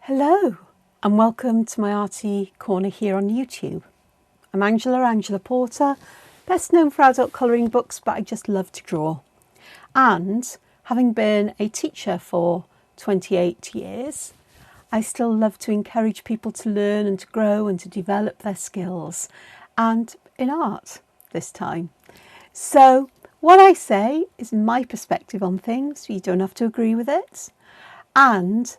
Hello and welcome to my arty corner here on YouTube. I'm Angela Porter, best known for adult colouring books, but I just love to draw. And having been a teacher for 28 years, I still love to encourage people to learn and to grow and to develop their skills, and in art this time. So what I say is my perspective on things. You don't have to agree with it. And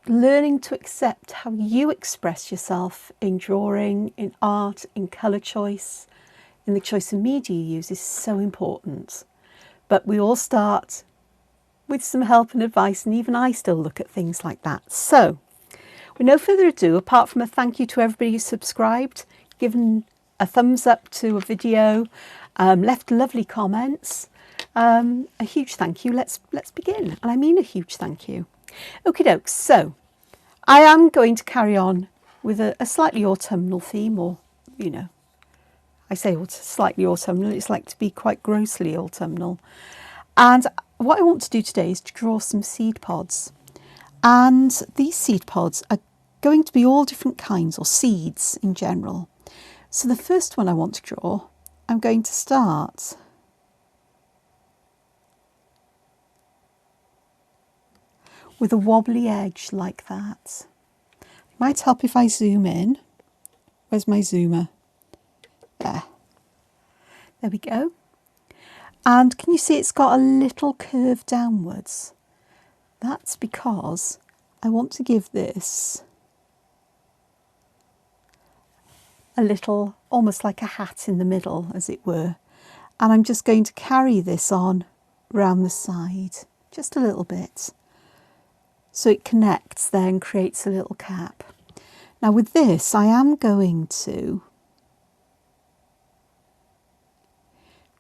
learning to accept how you express yourself in drawing, in art, in colour choice, in the choice of media you use is so important. But we all start with some help and advice, and even I still look at things like that. So, with no further ado, apart from a thank you to everybody who's subscribed, given a thumbs up to a video, left lovely comments, a huge thank you. Let's begin, and I mean a huge thank you. Okie dokes, so I am going to carry on with a slightly autumnal theme, or, you know, I say slightly autumnal, it's like to be quite grossly autumnal. And what I want to do today is to draw some seed pods. And these seed pods are going to be all different kinds, or seeds in general. So the first one I want to draw, I'm going to start with a wobbly edge like that. It might help if I zoom in. Where's my zoomer? There. There we go. And can you see it's got a little curve downwards? That's because I want to give this a little, almost like a hat in the middle, as it were. And I'm just going to carry this on round the side, just a little bit. So it connects there and creates a little cap. Now with this, I am going to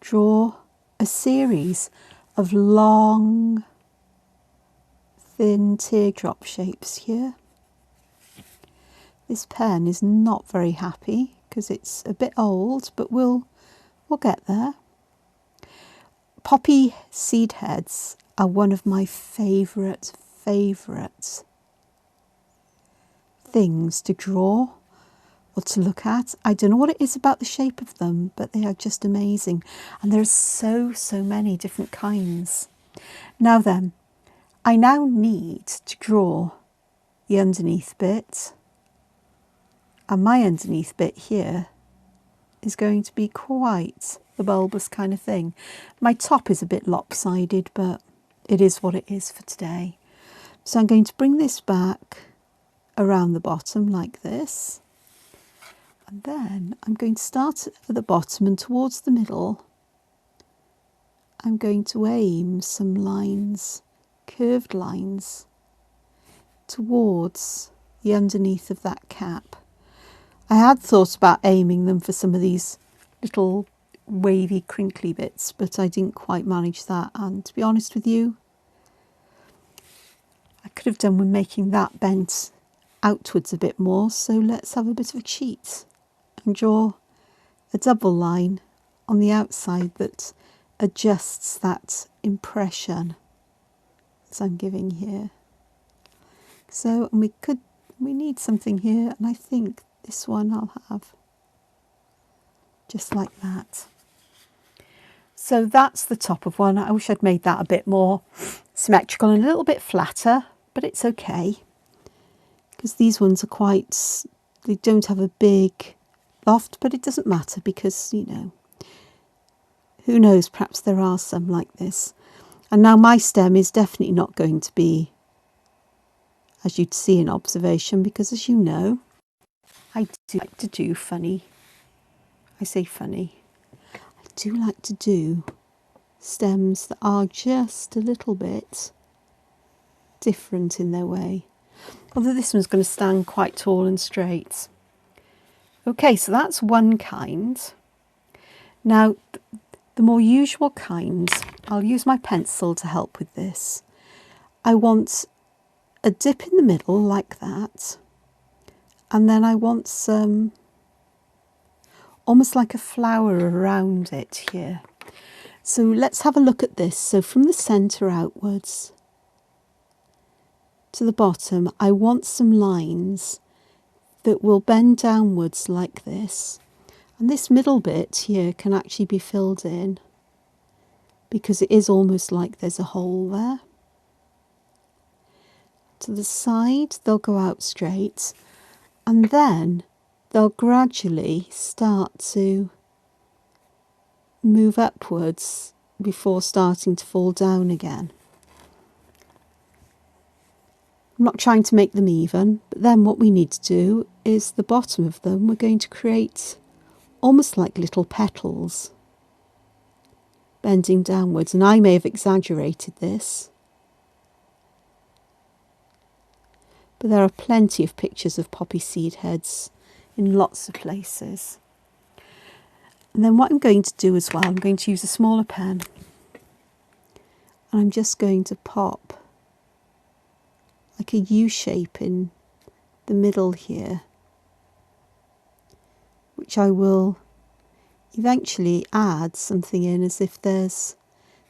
draw a series of long, thin teardrop shapes here. This pen is not very happy because it's a bit old, but we'll get there. Poppy seed heads are one of my favourite things to draw or to look at. I don't know what it is about the shape of them, but they are just amazing. And there's so many different kinds. Now then, I now need to draw the underneath bit. And my underneath bit here is going to be quite the bulbous kind of thing. My top is a bit lopsided, but it is what it is for today. So I'm going to bring this back around the bottom like this. And then I'm going to start at the bottom, and towards the middle I'm going to aim some lines, curved lines, towards the underneath of that cap. I had thought about aiming them for some of these little wavy crinkly bits, but I didn't quite manage that, and to be honest with you, I could have done with making that bent outwards a bit more. So let's have a bit of a cheat and draw a double line on the outside that adjusts that impression that I'm giving here. So, and we need something here, and I think this one I'll have just like that. So that's the top of one. I wish I'd made that a bit more symmetrical and a little bit flatter, but it's okay because these ones are they don't have a big loft, but it doesn't matter because, you know, who knows, perhaps there are some like this. And now my stem is definitely not going to be, as you'd see in observation, because as you know, I do like to do funny, I say funny, I do like to do stems that are just a little bit different in their way. Although this one's going to stand quite tall and straight. Okay, so that's one kind. Now, the more usual kinds, I'll use my pencil to help with this. I want a dip in the middle like that. And then I want some, almost like a flower around it here. So let's have a look at this. So from the centre outwards, to the bottom, I want some lines that will bend downwards like this. And this middle bit here can actually be filled in because it is almost like there's a hole there. To the side, they'll go out straight, and then they'll gradually start to move upwards before starting to fall down again. I'm not trying to make them even, but then what we need to do is the bottom of them, we're going to create almost like little petals bending downwards, and I may have exaggerated this, but there are plenty of pictures of poppy seed heads in lots of places. And then what I'm going to do as well, I'm going to use a smaller pen, and I'm just going to pop like a U shape in the middle here, which I will eventually add something in as if there's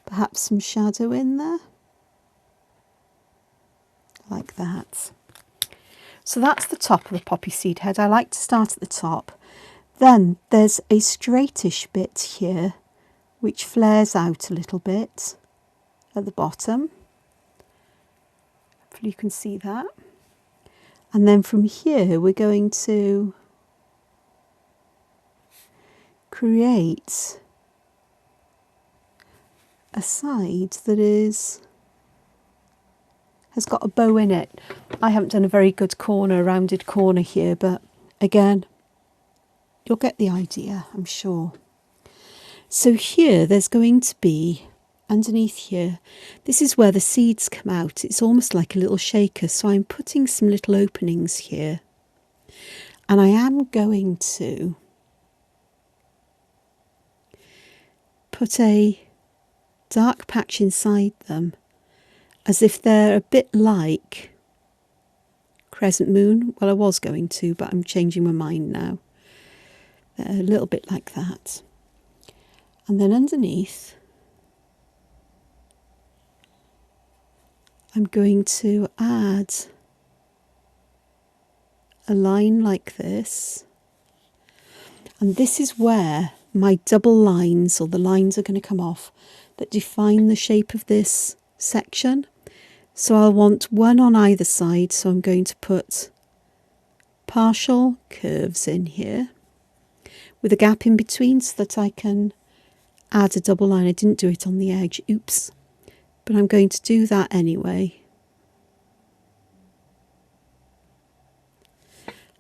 perhaps some shadow in there, like that. So that's the top of the poppy seed head. I like to start at the top. Then there's a straightish bit here which flares out a little bit at the bottom. Hopefully you can see that. And then from here we're going to create a side that has got a bow in it. I haven't done a very good rounded corner here, but again, you'll get the idea, I'm sure. So here there's going to be, underneath here, this is where the seeds come out. It's almost like a little shaker, so I'm putting some little openings here. And I am going to put a dark patch inside them, as if they're a bit like crescent moon. Well, I was going to, but I'm changing my mind now. They're a little bit like that. And then underneath, I'm going to add a line like this. And this is where my double lines, or the lines, are going to come off that define the shape of this section. So I'll want one on either side, so I'm going to put partial curves in here with a gap in between so that I can add a double line. I didn't do it on the edge, oops, but I'm going to do that anyway.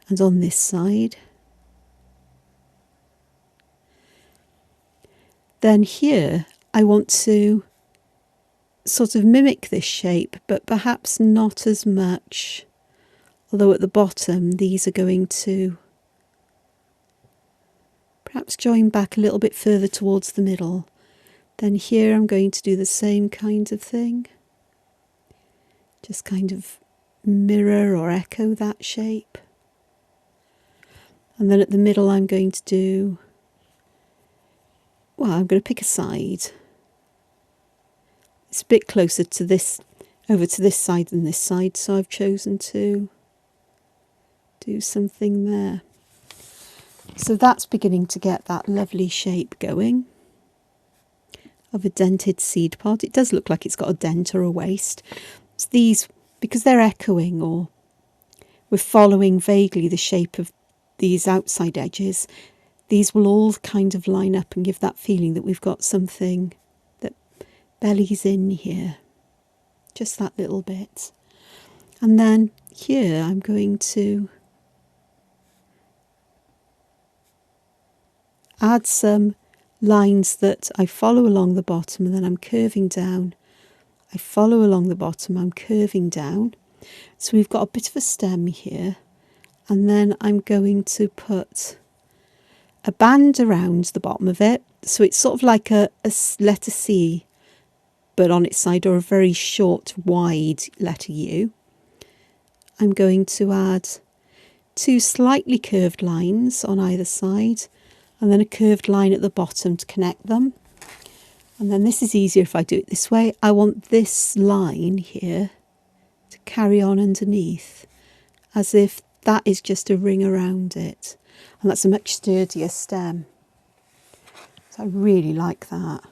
And on this side. Then here I want to sort of mimic this shape, but perhaps not as much, although at the bottom these are going to perhaps join back a little bit further towards the middle. Then here I'm going to do the same kind of thing, just kind of mirror or echo that shape. And then at the middle I'm going to do, well, I'm going to pick a side. It's a bit closer to this, over to this side than this side, so I've chosen to do something there. So that's beginning to get that lovely shape going of a dented seed pod. It does look like it's got a dent or a waist. It's these, because they're echoing, or we're following vaguely the shape of these outside edges, these will all kind of line up and give that feeling that we've got something that bellies in here, just that little bit. And then here I'm going to add some lines that I follow along the bottom, and then I'm curving down. I follow along the bottom, I'm curving down. So we've got a bit of a stem here, and then I'm going to put a band around the bottom of it, so it's sort of like a letter C but on its side, or a very short wide letter U. I'm going to add two slightly curved lines on either side, and then a curved line at the bottom to connect them. And then this is easier if I do it this way. I want this line here to carry on underneath, as if that is just a ring around it. And that's a much sturdier stem. So I really like that. I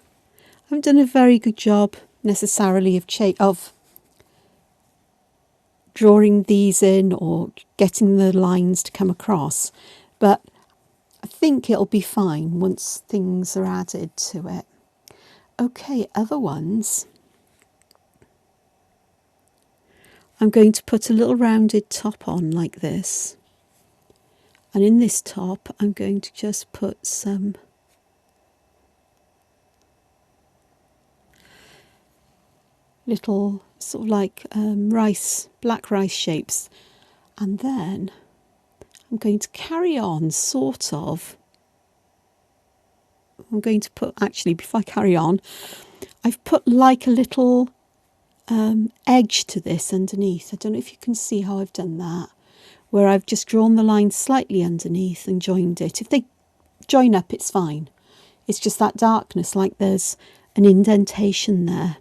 haven't done a very good job necessarily of drawing these in or getting the lines to come across, but I think it'll be fine once things are added to it. Okay, other ones. I'm going to put a little rounded top on like this. And in this top, I'm going to just put some little sort of like black rice shapes. And then I'm going to carry on sort of. I'm going to put, actually, before I carry on, I've put like a little edge to this underneath. I don't know if you can see how I've done that, where I've just drawn the line slightly underneath and joined it. If they join up, it's fine. It's just that darkness, like there's an indentation there.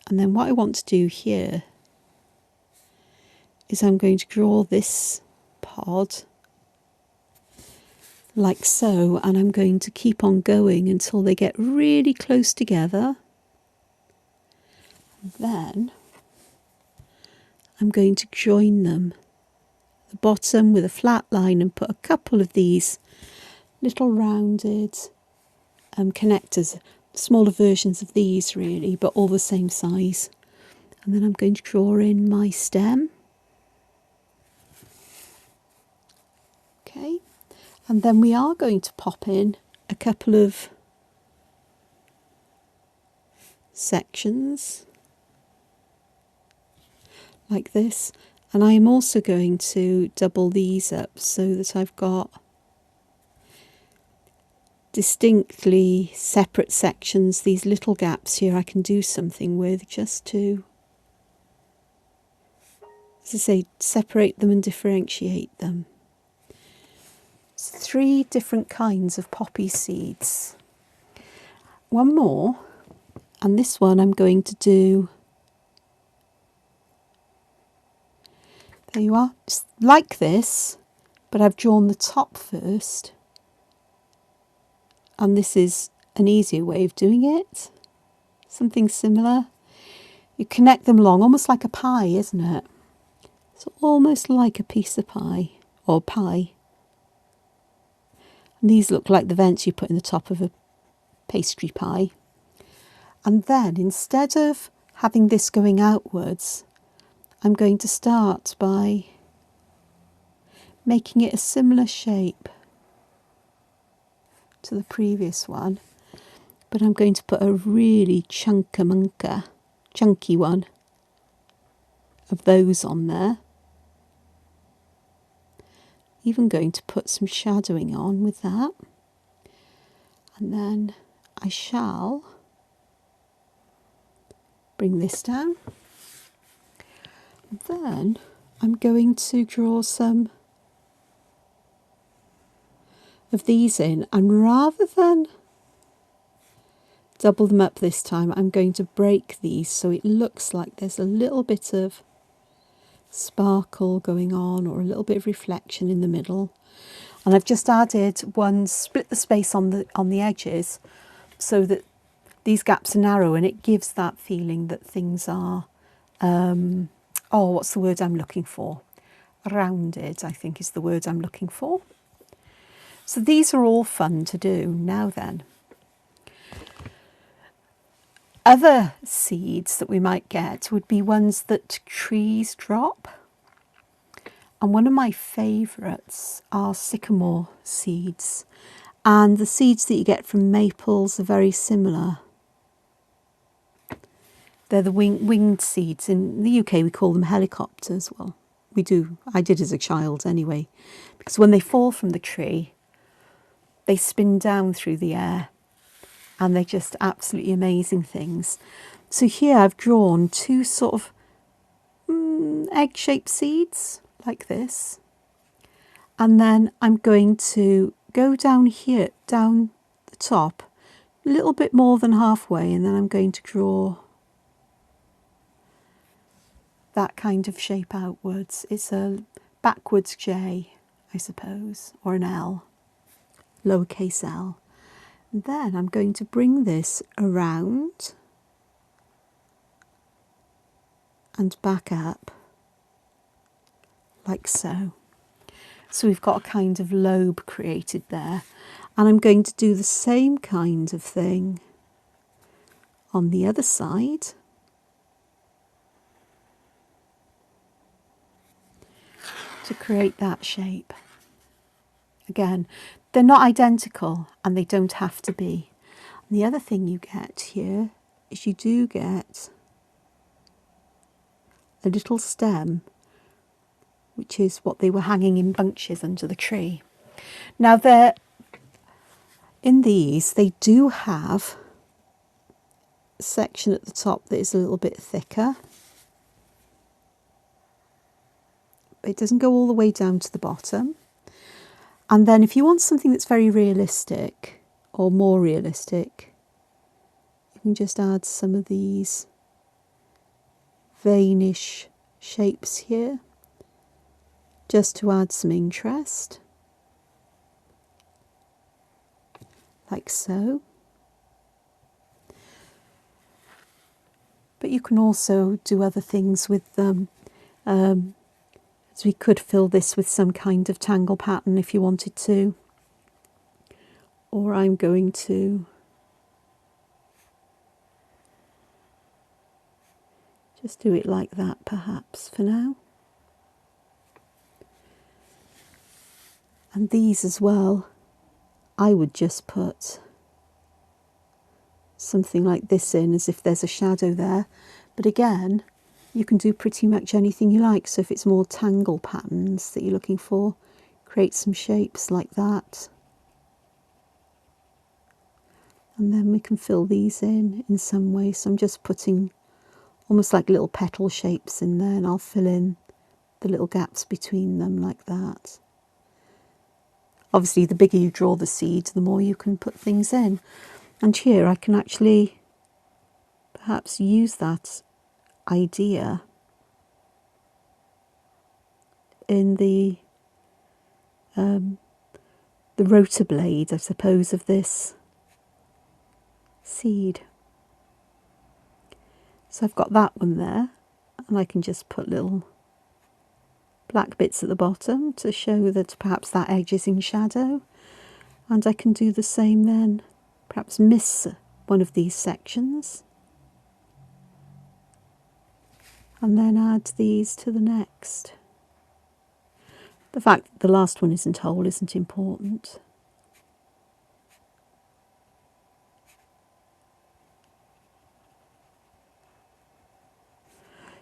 And then what I want to do here is I'm going to draw this pod like so, and I'm going to keep on going until they get really close together. Then I'm going to join them, the bottom with a flat line, and put a couple of these little rounded connectors, smaller versions of these really, but all the same size. And then I'm going to draw in my stem. Okay, and then we are going to pop in a couple of sections like this, and I am also going to double these up so that I've got distinctly separate sections. These little gaps here I can do something with, just to, as I say, separate them and differentiate them. It's 3 different kinds of poppy seeds. One more, and this one I'm going to do, there you are, just like this, but I've drawn the top first. And this is an easier way of doing it. Something similar. You connect them along, almost like a pie, isn't it? It's almost like a piece of pie, or pie. And these look like the vents you put in the top of a pastry pie. And then, instead of having this going outwards, I'm going to start by making it a similar shape to the previous one, but I'm going to put a really chunky one of those on there. Even going to put some shadowing on with that, and then I shall bring this down. Then I'm going to draw some of these in, and rather than double them up this time, I'm going to break these so it looks like there's a little bit of sparkle going on, or a little bit of reflection in the middle. And I've just added one, split the space on the edges so that these gaps are narrow, and it gives that feeling that things are what's the word I'm looking for? Rounded, I think, is the word I'm looking for. So these are all fun to do. Now then, other seeds that we might get would be ones that trees drop. And one of my favourites are sycamore seeds. And the seeds that you get from maples are very similar. They're the winged seeds. In the UK we call them helicopters. Well, we do. I did as a child anyway. Because when they fall from the tree, they spin down through the air. And they're just absolutely amazing things. So here I've drawn 2 sort of egg-shaped seeds like this. And then I'm going to go down here, down the top, a little bit more than halfway, and then I'm going to draw that kind of shape outwards. It's a backwards J, I suppose, or an L, lowercase l. And then I'm going to bring this around and back up like so. So we've got a kind of lobe created there. And I'm going to do the same kind of thing on the other side. To create that shape. Again, they're not identical and they don't have to be. And the other thing you get here is you do get a little stem, which is what they were hanging in bunches under the tree. Now in these, they do have a section at the top that is a little bit thicker. But it doesn't go all the way down to the bottom. And then if you want something that's very realistic or more realistic, you can just add some of these veinish shapes here, just to add some interest, like so. But you can also do other things with them. So we could fill this with some kind of tangle pattern if you wanted to. Or I'm going to just do it like that perhaps for now. And these as well, I would just put something like this in as if there's a shadow there. But again, you can do pretty much anything you like. So if it's more tangle patterns that you're looking for, create some shapes like that. And then we can fill these in some way. So I'm just putting almost like little petal shapes in there, and I'll fill in the little gaps between them like that. Obviously, the bigger you draw the seed, the more you can put things in. And here I can actually perhaps use that idea in the rotor blade, I suppose, of this seed. So I've got that one there, and I can just put little black bits at the bottom to show that perhaps that edge is in shadow. And I can do the same then, perhaps miss one of these sections, and then add these to the next. The fact that the last one isn't whole isn't important.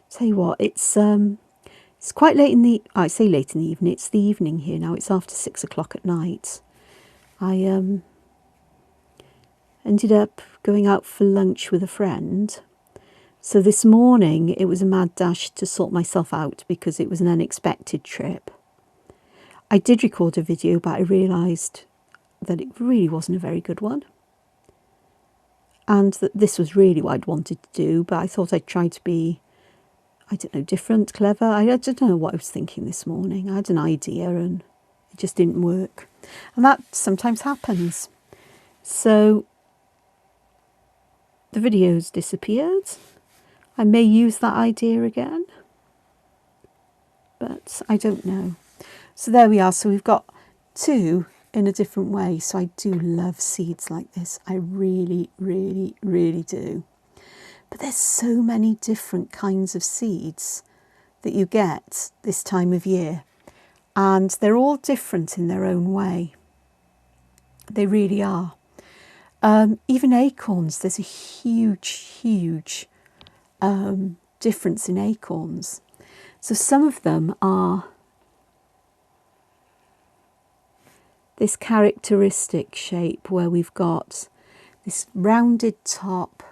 Tell you what, it's quite late in the, I say late in the evening, it's the evening here now, it's after 6 o'clock at night. I ended up going out for lunch with a friend. So this morning it was a mad dash to sort myself out because it was an unexpected trip. I did record a video, but I realised that it really wasn't a very good one. And that this was really what I'd wanted to do, but I thought I'd try to be, I don't know, different, clever. I don't know what I was thinking this morning. I had an idea and it just didn't work. And that sometimes happens. So the video's disappeared. I may use that idea again, but I don't know. So there we are. So we've got two in a different way. So I do love seeds like this. I really, really, really do. But there's so many different kinds of seeds that you get this time of year. And they're all different in their own way. They really are. Even acorns, there's a huge difference in acorns. So some of them are this characteristic shape where we've got this rounded top,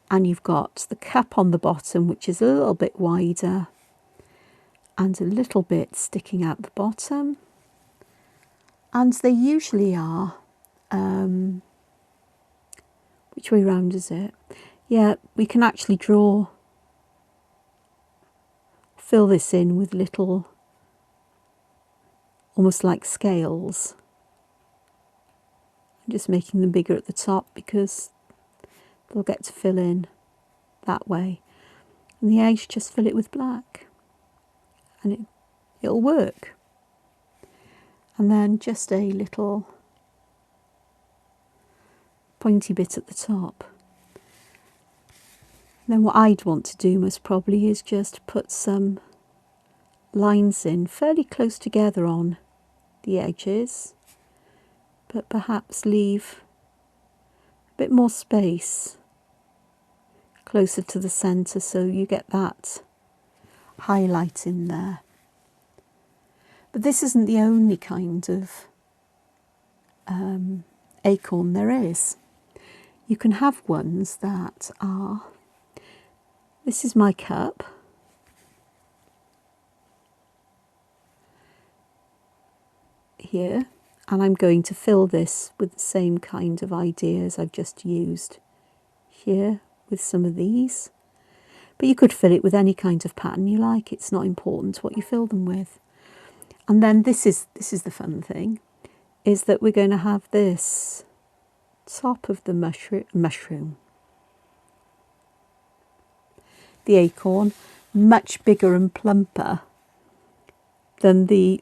and you've got the cap on the bottom, which is a little bit wider and a little bit sticking out the bottom. And they usually are, which way round is it? Yeah, we can actually draw fill this in with little, almost like scales. I'm just making them bigger at the top because they'll get to fill in that way. And the edge, just fill it with black and it'll work. And then just a little pointy bit at the top. Then what I'd want to do most probably is just put some lines in fairly close together on the edges, but perhaps leave a bit more space closer to the centre so you get that highlight in there. But this isn't the only kind of acorn there is. You can have ones that are, this is my cup, here, and I'm going to fill this with the same kind of ideas I've just used here with some of these. But you could fill it with any kind of pattern you like. It's not important what you fill them with. And then this is the fun thing, is that we're going to have this top of the mushroom, the acorn, much bigger and plumper than the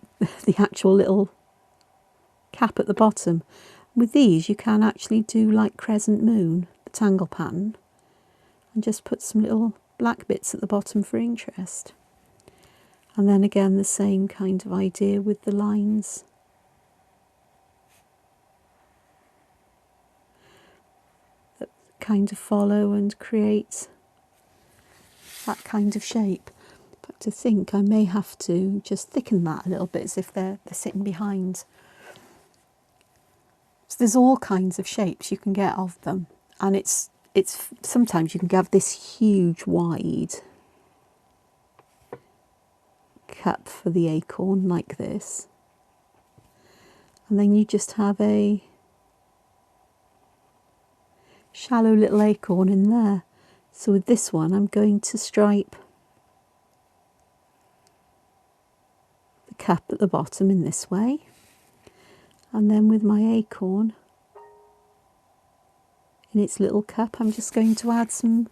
actual little cap at the bottom. With these you can actually do like crescent moon, the tangle pattern, and just put some little black bits at the bottom for interest. And then again the same kind of idea with the lines. That kind of follow and create that kind of shape. But to think I may have to just thicken that a little bit as if they're sitting behind. So there's all kinds of shapes you can get of them, and it's sometimes you can have this huge wide cup for the acorn like this, and then you just have a shallow little acorn in there. So with this one I'm going to stripe the cup at the bottom in this way, and then with my acorn in its little cup I'm just going to add some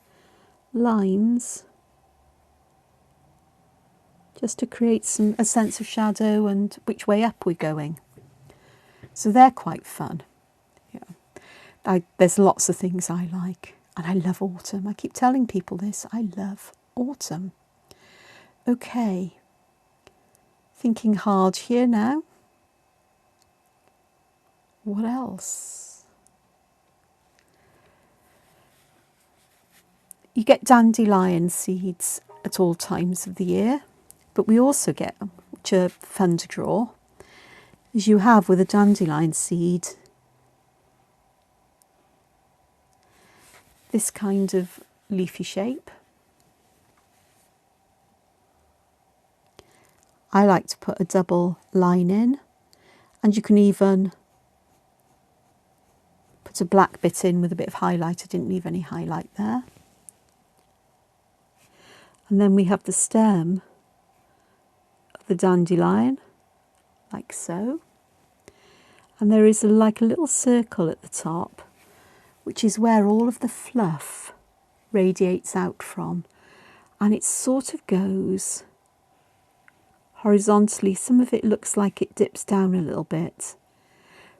lines just to create a sense of shadow and which way up we're going. So they're quite fun. Yeah. There's lots of things I like, and I love autumn. I keep telling people this, I love autumn. Okay, thinking hard here now. What else? You get dandelion seeds at all times of the year, but we also get, which are fun to draw, as you have with a dandelion seed, this kind of leafy shape. I like to put a double line in, and you can even put a black bit in with a bit of highlight. I didn't leave any highlight there. And then we have the stem of the dandelion, like so. And there is like a little circle at the top, which is where all of the fluff radiates out from. And it sort of goes horizontally. Some of it looks like it dips down a little bit,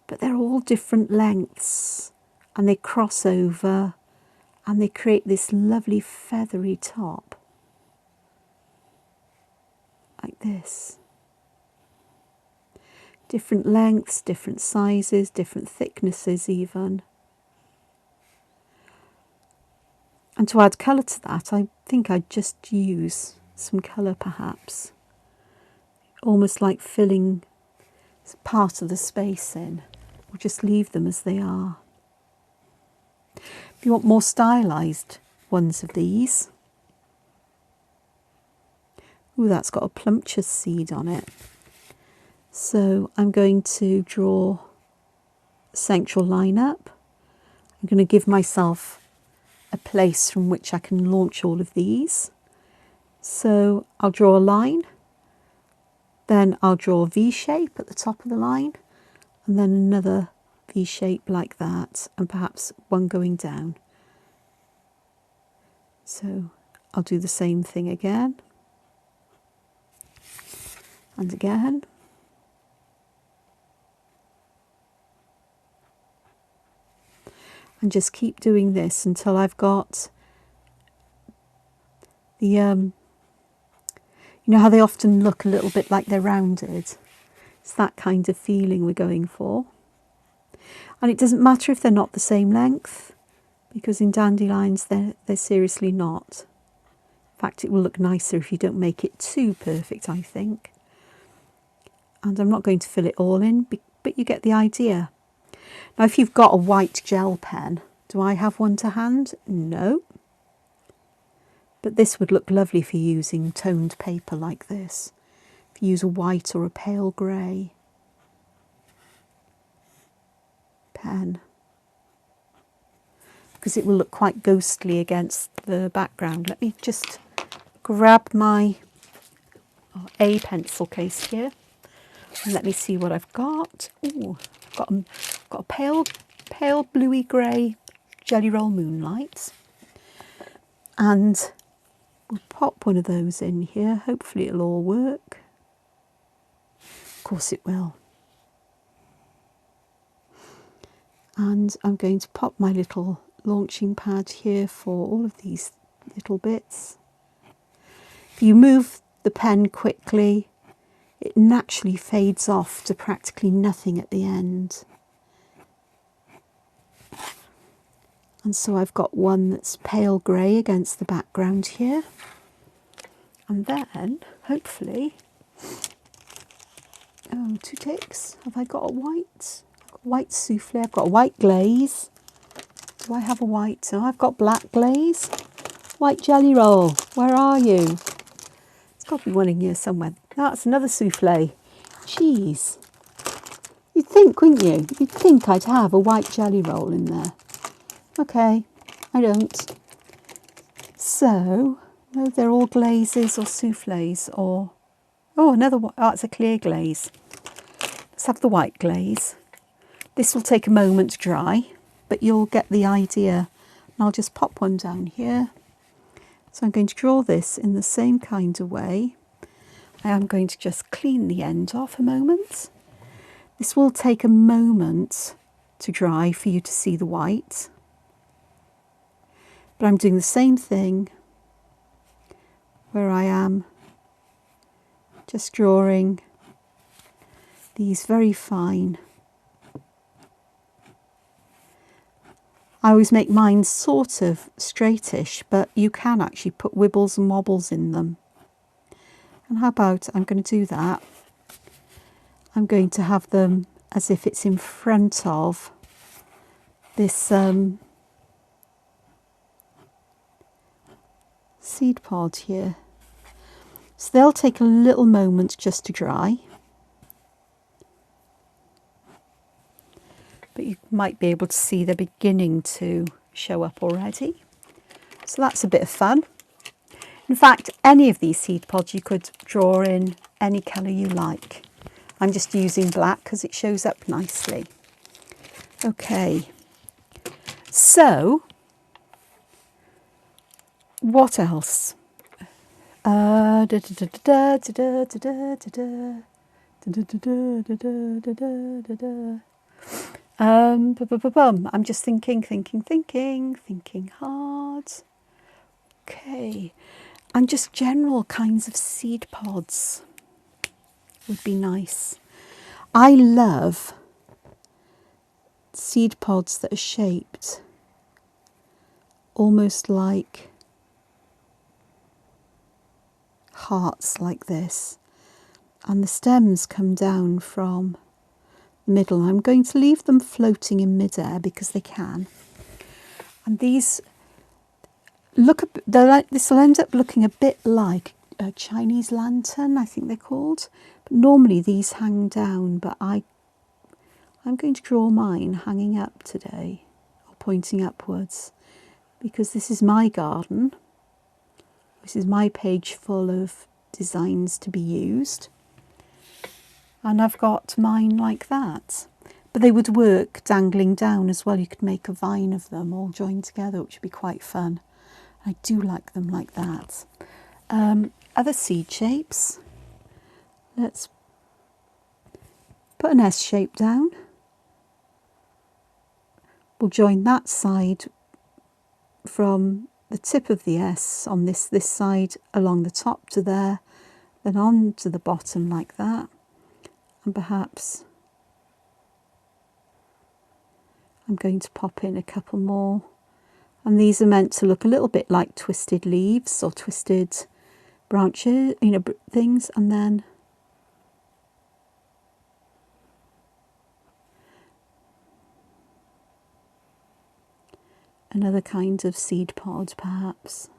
but they're all different lengths, and they cross over, and they create this lovely feathery top. Like this. Different lengths, different sizes, different thicknesses even. And to add colour to that, I think I'd just use some colour perhaps. Almost like filling part of the space in, or just leave them as they are. If you want more stylised ones of these, ooh, that's got a plumptus seed on it. So I'm going to draw a central line up. I'm going to give myself a place from which I can launch all of these. So I'll draw a line, then I'll draw a V shape at the top of the line, and then another V shape like that, and perhaps one going down. So I'll do the same thing again, and again. And just keep doing this until I've got the, you know how they often look a little bit like they're rounded? It's that kind of feeling we're going for. And it doesn't matter if they're not the same length, because in dandelions they're seriously not. In fact, it will look nicer if you don't make it too perfect, I think. And I'm not going to fill it all in, but you get the idea. Now, if you've got a white gel pen, do I have one to hand? No. But this would look lovely for using toned paper like this. If you use a white or a pale grey pen, because it will look quite ghostly against the background. Let me just grab my A pencil case here and let me see what I've got. Ooh, I've got a pale bluey grey Jelly Roll Moonlight, and we'll pop one of those in here. Hopefully it'll all work. Of course it will. And I'm going to pop my little launching pad here for all of these little bits. If you move the pen quickly, it naturally fades off to practically nothing at the end. And so I've got one that's pale grey against the background here. And then, hopefully, oh, 2 ticks. Have I got a white? I've got a white souffle. I've got a white glaze. Do I have a white? Oh, I've got black glaze. White jelly roll. Where are you? There's got to be one in here somewhere. That's another souffle. Jeez. You'd think, wouldn't you? You'd think I'd have a white jelly roll in there. Okay, I don't. So, no, they're all glazes or souffles or... Oh, another one. Oh, it's a clear glaze. Let's have the white glaze. This will take a moment to dry, but you'll get the idea. And I'll just pop one down here. So I'm going to draw this in the same kind of way. I am going to just clean the end off a moment. This will take a moment to dry for you to see the white. But I'm doing the same thing where I am just drawing these very fine. I always make mine sort of straightish, but you can actually put wibbles and wobbles in them. And how about, I'm going to do that. I'm going to have them as if it's in front of this seed pod here. So they'll take a little moment just to dry. But you might be able to see they're beginning to show up already. So that's a bit of fun. In fact, any of these seed pods you could draw in any colour you like. I'm just using black because it shows up nicely. Okay, so what else? I'm just thinking hard. Okay, and just general kinds of seed pods would be nice. I love seed pods that are shaped almost like hearts like this, and the stems come down from the middle. I'm going to leave them floating in midair because they can. And these this will end up looking a bit like a Chinese lantern, I think they're called. But normally these hang down, but I'm going to draw mine hanging up today, or pointing upwards, because this is my garden. This is my page full of designs to be used. And I've got mine like that. But they would work dangling down as well. You could make a vine of them all joined together, which would be quite fun. I do like them like that. Other seed shapes. Let's put an S shape down. We'll join that side from the tip of the S on this side along the top to there, then on to the bottom like that. And perhaps I'm going to pop in a couple more. And these are meant to look a little bit like twisted leaves or twisted branches, you know, things. And then another kind of seed pod, perhaps.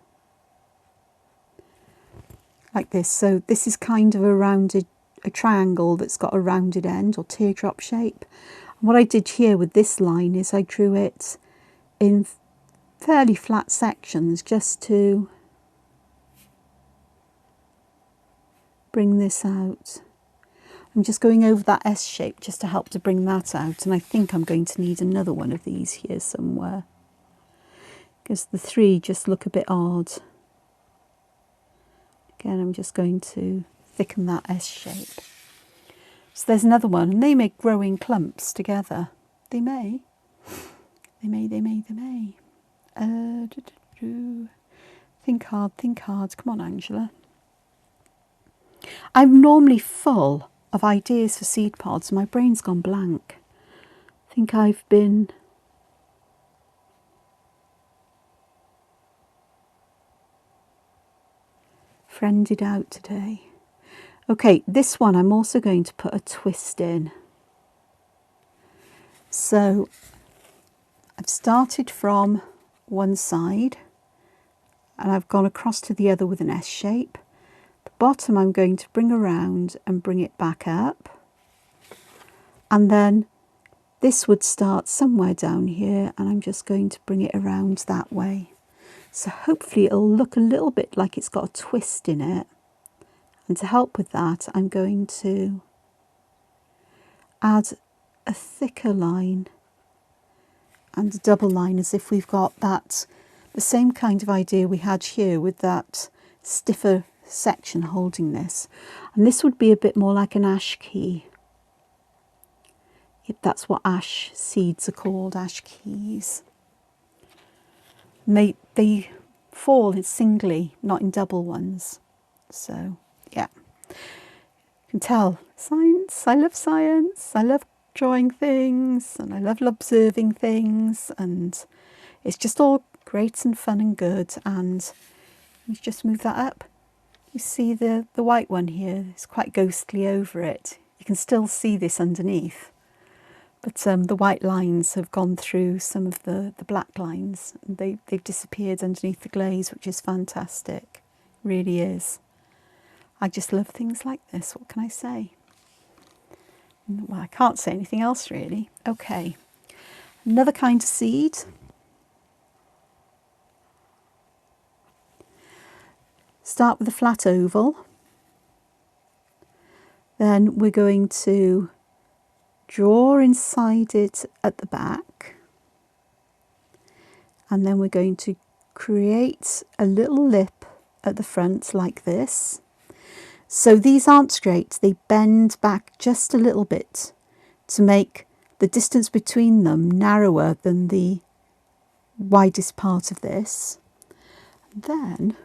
Like this. So this is kind of a triangle that's got a rounded end or teardrop shape. And what I did here with this line is I drew it in fairly flat sections just to bring this out. I'm just going over that S shape just to help to bring that out, and I think I'm going to need another one of these here somewhere because the three just look a bit odd. Again, I'm just going to thicken that S shape. So there's another one, and they may grow in clumps together. They may. Think hard. Come on, Angela. I'm normally full of ideas for seed pods. My brain's gone blank. I think I've been friended out today. Okay, this one I'm also going to put a twist in. So I've started from one side and I've gone across to the other with an S shape. The bottom I'm going to bring around and bring it back up. And then this would start somewhere down here and I'm just going to bring it around that way. So hopefully it'll look a little bit like it's got a twist in it. And to help with that, I'm going to add a thicker line and a double line as if we've got that, the same kind of idea we had here with that stiffer section holding this. And this would be a bit more like an ash key. If that's what ash seeds are called, ash keys. And they fall in singly, not in double ones. So, yeah. You can tell, science, I love science. I love drawing things and I love observing things, and it's just all great and fun and good. And you just move that up. You see the white one here, it's quite ghostly over it. You can still see this underneath. But the white lines have gone through some of the black lines. And they've disappeared underneath the glaze, which is fantastic. Really is. I just love things like this. What can I say? Well, I can't say anything else really. Okay. Another kind of seed. Start with a flat oval. Then we're going to draw inside it at the back, and then we're going to create a little lip at the front like this. So these aren't straight, they bend back just a little bit to make the distance between them narrower than the widest part of this. And then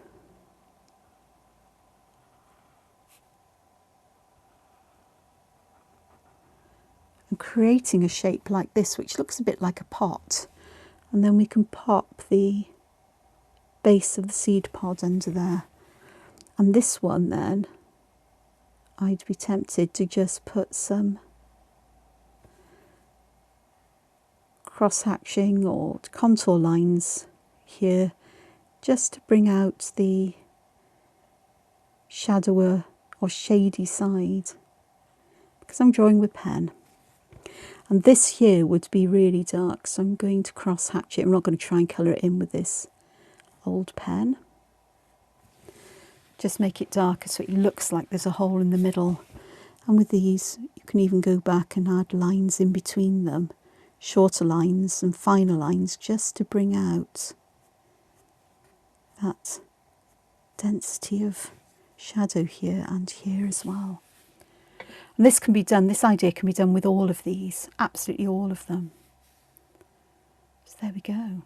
I'm creating a shape like this, which looks a bit like a pot. And then we can pop the base of the seed pod under there. And this one then, I'd be tempted to just put some cross-hatching or contour lines here, just to bring out the shadower or shady side, because I'm drawing with pen. And this here would be really dark, so I'm going to cross hatch it. I'm not going to try and colour it in with this old pen. just make it darker so it looks like there's a hole in the middle. And with these, you can even go back and add lines in between them, shorter lines and finer lines, just to bring out that density of shadow here and here as well. And this can be done, this idea can be done with all of these, absolutely all of them. So there we go.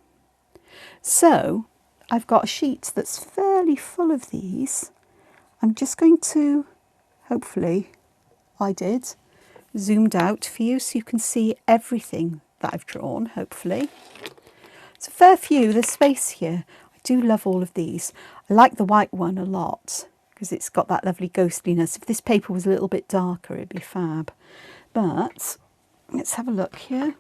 So I've got a sheet that's fairly full of these. I'm just going to, hopefully, zoomed out for you so you can see everything that I've drawn, hopefully. It's a fair few, there's space here. I do love all of these. I like the white one a lot because it's got that lovely ghostliness. If this paper was a little bit darker, it'd be fab. But let's have a look here.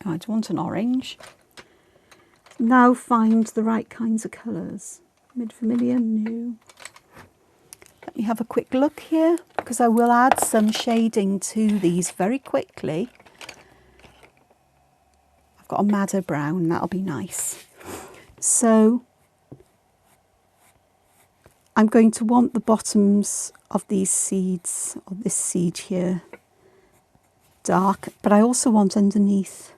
I want an orange. Now find the right kinds of colours. Mid-vermilion, no. Let me have a quick look here, because I will add some shading to these very quickly. I've got a madder brown, that'll be nice. So I'm going to want the bottoms of these seeds, or this seed here, dark, but I also want underneath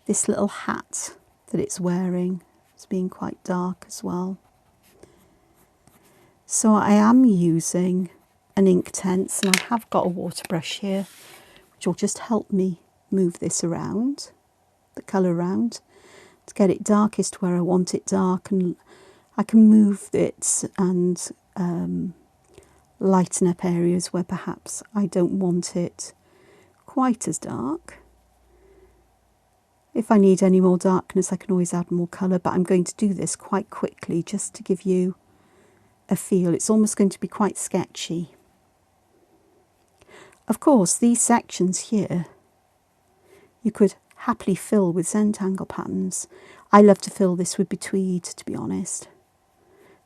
this little hat that it's wearing as being quite dark as well. So I am using an Inktense, and I have got a water brush here, which will just help me move this around, the colour around, to get it darkest where I want it dark, and I can move it and lighten up areas where perhaps I don't want it quite as dark. If I need any more darkness, I can always add more colour, but I'm going to do this quite quickly just to give you a feel. It's almost going to be quite sketchy. Of course, these sections here, you could happily fill with Zentangle patterns. I love to fill this with Betweed, to be honest.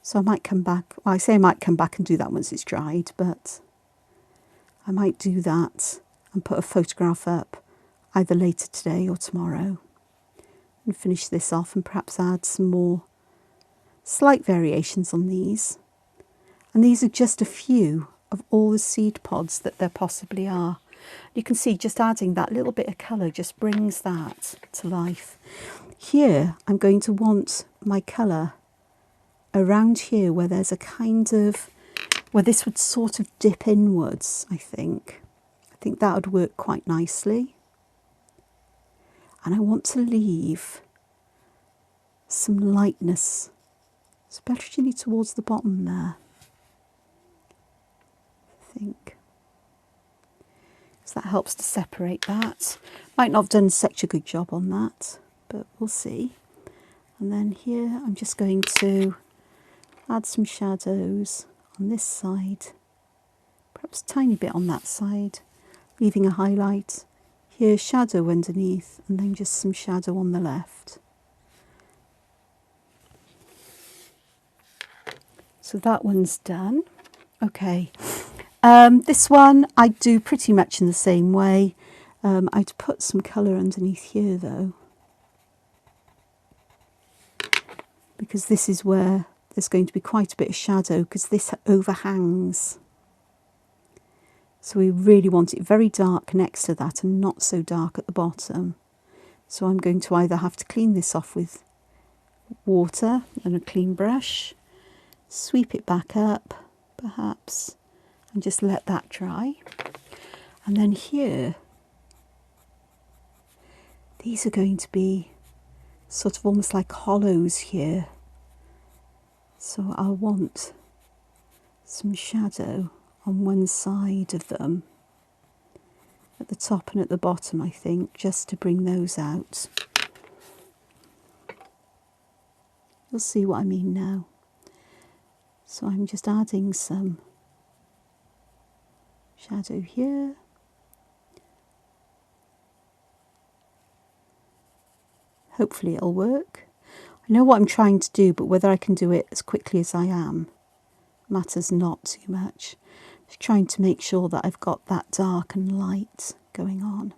So I might come back, well, I say I might come back and do that once it's dried, but I might do that and put a photograph up either later today or tomorrow and finish this off and perhaps add some more slight variations on these. And these are just a few of all the seed pods that there possibly are. You can see just adding that little bit of colour just brings that to life. Here I'm going to want my colour around here where there's a kind of, where this would sort of dip inwards, I think. I think that would work quite nicely. And I want to leave some lightness, especially towards the bottom there, I think. So that helps to separate that. Might not have done such a good job on that, but we'll see. And then here I'm just going to add some shadows on this side, perhaps a tiny bit on that side, leaving a highlight. Here, shadow underneath, and then just some shadow on the left. So that one's done. Okay, this one I do pretty much in the same way. I'd put some colour underneath here though, because this is where there's going to be quite a bit of shadow, because this overhangs. So we really want it very dark next to that and not so dark at the bottom. So I'm going to either have to clean this off with water and a clean brush, sweep it back up perhaps, and just let that dry. And then here, these are going to be sort of almost like hollows here. So I'll want some shadow on one side of them, at the top and at the bottom, I think, just to bring those out. You'll see what I mean now. So I'm just adding some shadow here. Hopefully it'll work. I know what I'm trying to do, but whether I can do it as quickly as I am matters not too much. Just trying to make sure that I've got that dark and light going on.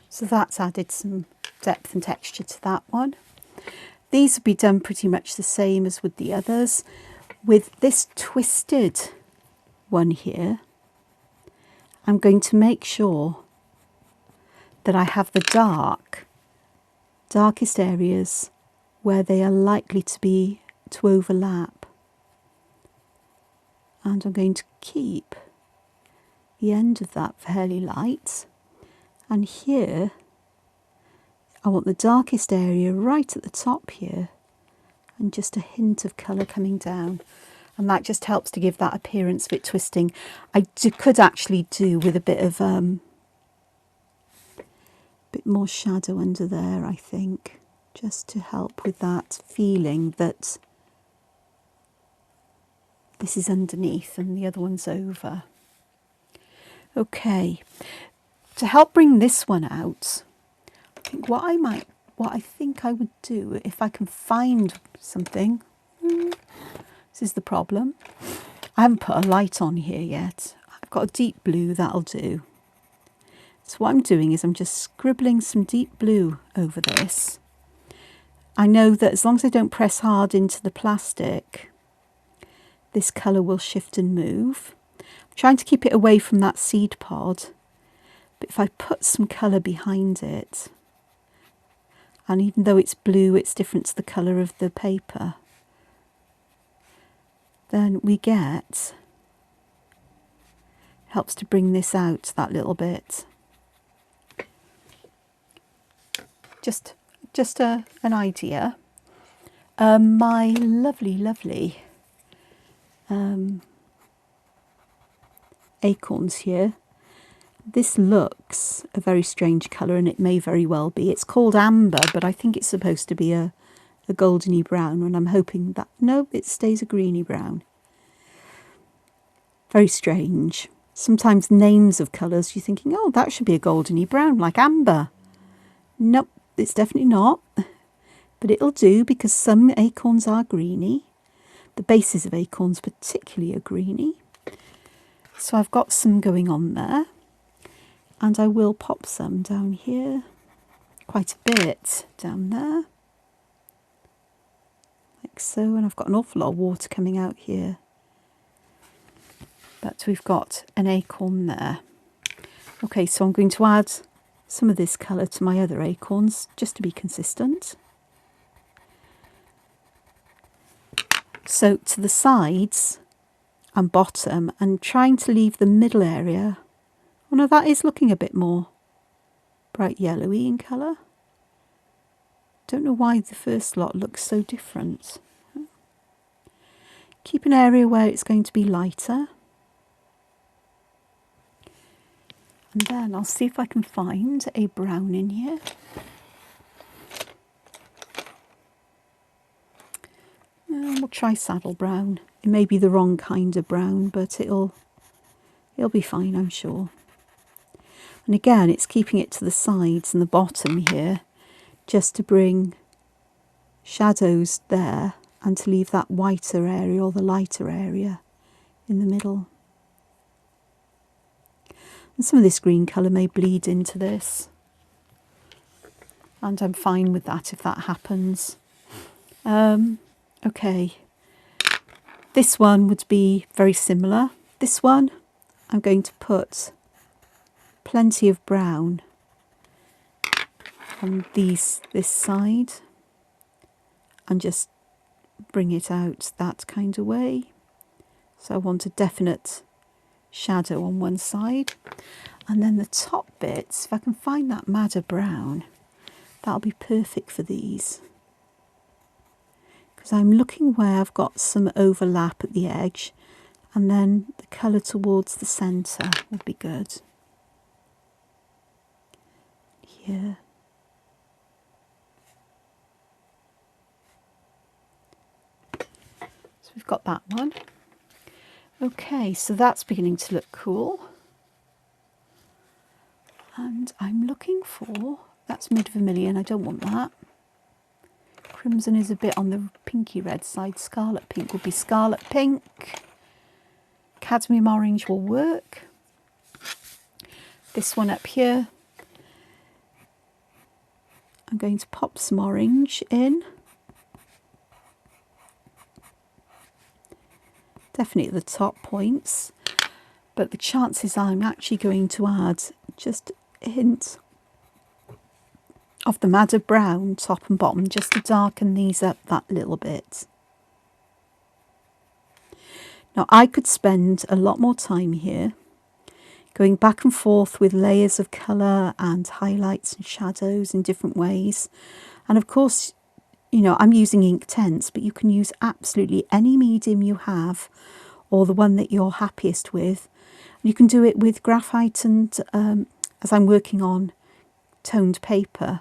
So that's added some depth and texture to that one. These will be done pretty much the same as with the others. With this twisted one here, I'm going to make sure that I have the darkest areas where they are likely to overlap. And I'm going to keep the end of that fairly light. And here, I want the darkest area right at the top here, and just a hint of colour coming down. And that just helps to give that appearance of it twisting. Could actually do with a bit more shadow under there, I think, just to help with that feeling that this is underneath and the other one's over. Okay, to help bring this one out, I think what I think I would do, if I can find something, this is the problem, I haven't put a light on here yet. I've got a deep blue, that'll do. So what I'm doing is I'm just scribbling some deep blue over this. I know that as long as I don't press hard into the plastic, this colour will shift and move. I'm trying to keep it away from that seed pod, but if I put some colour behind it, and even though it's blue, it's different to the colour of the paper, then we get, helps to bring this out that little bit. Just an idea. My lovely acorns here. This looks a very strange colour, and it may very well be. It's called amber, but I think it's supposed to be a goldeny brown, and I'm hoping that, no, it stays a greeny brown. Very strange. Sometimes names of colours, you're thinking, oh, that should be a goldeny brown, like amber. Nope, it's definitely not. But it'll do, because some acorns are greeny. The bases of acorns particularly are greeny. So I've got some going on there. And I will pop some down here. Quite a bit down there. Like so. And I've got an awful lot of water coming out here. But we've got an acorn there. Okay, so I'm going to add some of this colour to my other acorns, just to be consistent. So to the sides and bottom, and trying to leave the middle area. Oh no, that is looking a bit more bright yellowy in colour. Don't know why the first lot looks so different. Keep an area where it's going to be lighter. And then I'll see if I can find a brown in here. We'll try saddle brown. It may be the wrong kind of brown, but it'll be fine, I'm sure. And again, it's keeping it to the sides and the bottom here, just to bring shadows there and to leave that whiter area or the lighter area in the middle. And some of this green colour may bleed into this. And I'm fine with that if that happens. Okay. This one would be very similar. This one, I'm going to put plenty of brown on this side and just bring it out that kind of way. So I want a definite shadow on one side, and then the top bits, if I can find that madder brown, that'll be perfect for these, because I'm looking where I've got some overlap at the edge, and then the colour towards the centre would be good. Here. So we've got that one. Okay, so that's beginning to look cool. And I'm looking for, that's mid vermilion, I don't want that. Crimson is a bit on the pinky red side. Scarlet pink would be scarlet pink. Cadmium orange will work. This one up here, I'm going to pop some orange in. Definitely at the top points, but the chances are I'm actually going to add just a hint of the madder brown top and bottom, just to darken these up that little bit. Now I could spend a lot more time here going back and forth with layers of colour and highlights and shadows in different ways. And of course, you know, I'm using Inktense, but you can use absolutely any medium you have, or the one that you're happiest with. You can do it with graphite and, as I'm working on toned paper,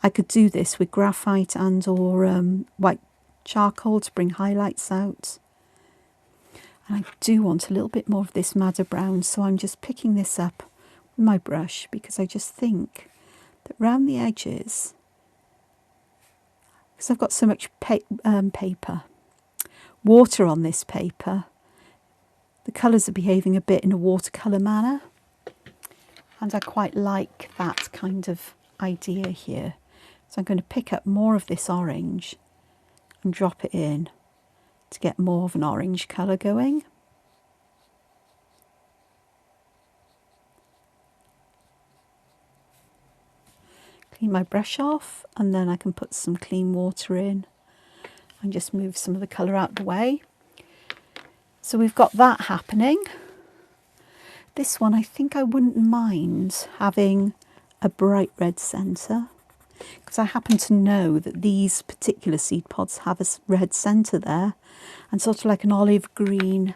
I could do this with graphite and or white charcoal to bring highlights out. And I do want a little bit more of this madder brown, so I'm just picking this up with my brush, because I just think that round the edges, because I've got so much water on this paper, the colours are behaving a bit in a watercolour manner, and I quite like that kind of idea here. So I'm going to pick up more of this orange and drop it in to get more of an orange colour going. Clean my brush off, and then I can put some clean water in and just move some of the colour out of the way. So we've got that happening. This one, I think I wouldn't mind having a bright red centre, because I happen to know that these particular seed pods have a red centre there, and sort of like an olive green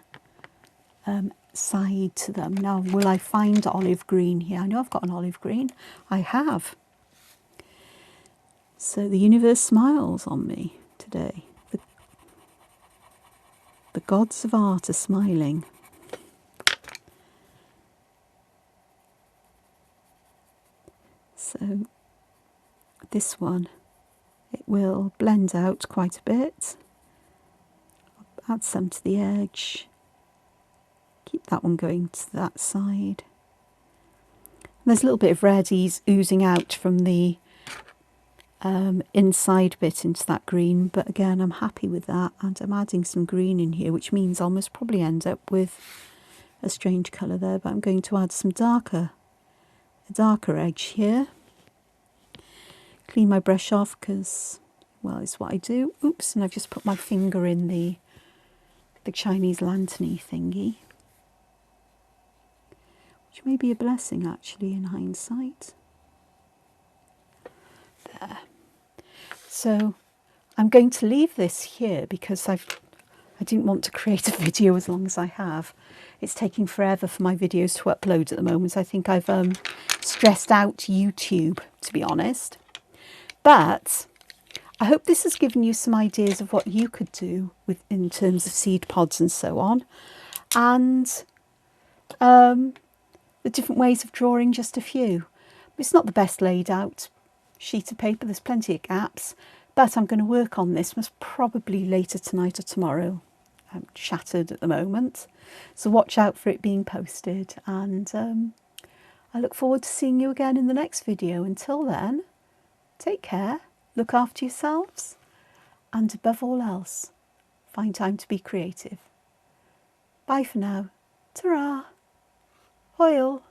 side to them. Now, will I find olive green here? I know I've got an olive green. I have. So the universe smiles on me today. The gods of art are smiling. So this one, it will blend out quite a bit. Add some to the edge. Keep that one going to that side. There's a little bit of red oozing out from the inside bit into that green, but again, I'm happy with that, and I'm adding some green in here, which means I'll most probably end up with a strange colour there, but I'm going to add some a darker edge here. Clean my brush off, because, well, it's what I do. Oops, and I've just put my finger in the Chinese lantern-y thingy, which may be a blessing actually in hindsight. There. So I'm going to leave this here, because I didn't want to create a video as long as I have. It's taking forever for my videos to upload at the moment. I think I've stressed out YouTube, to be honest. But I hope this has given you some ideas of what you could do in terms of seed pods and so on, and the different ways of drawing, just a few. It's not the best laid out sheet of paper, there's plenty of gaps, but I'm going to work on this most probably later tonight or tomorrow. I'm shattered at the moment, so watch out for it being posted, and I look forward to seeing you again in the next video. Until then, take care, look after yourselves, and above all else, find time to be creative. Bye for now. Ta-ra. Hoil.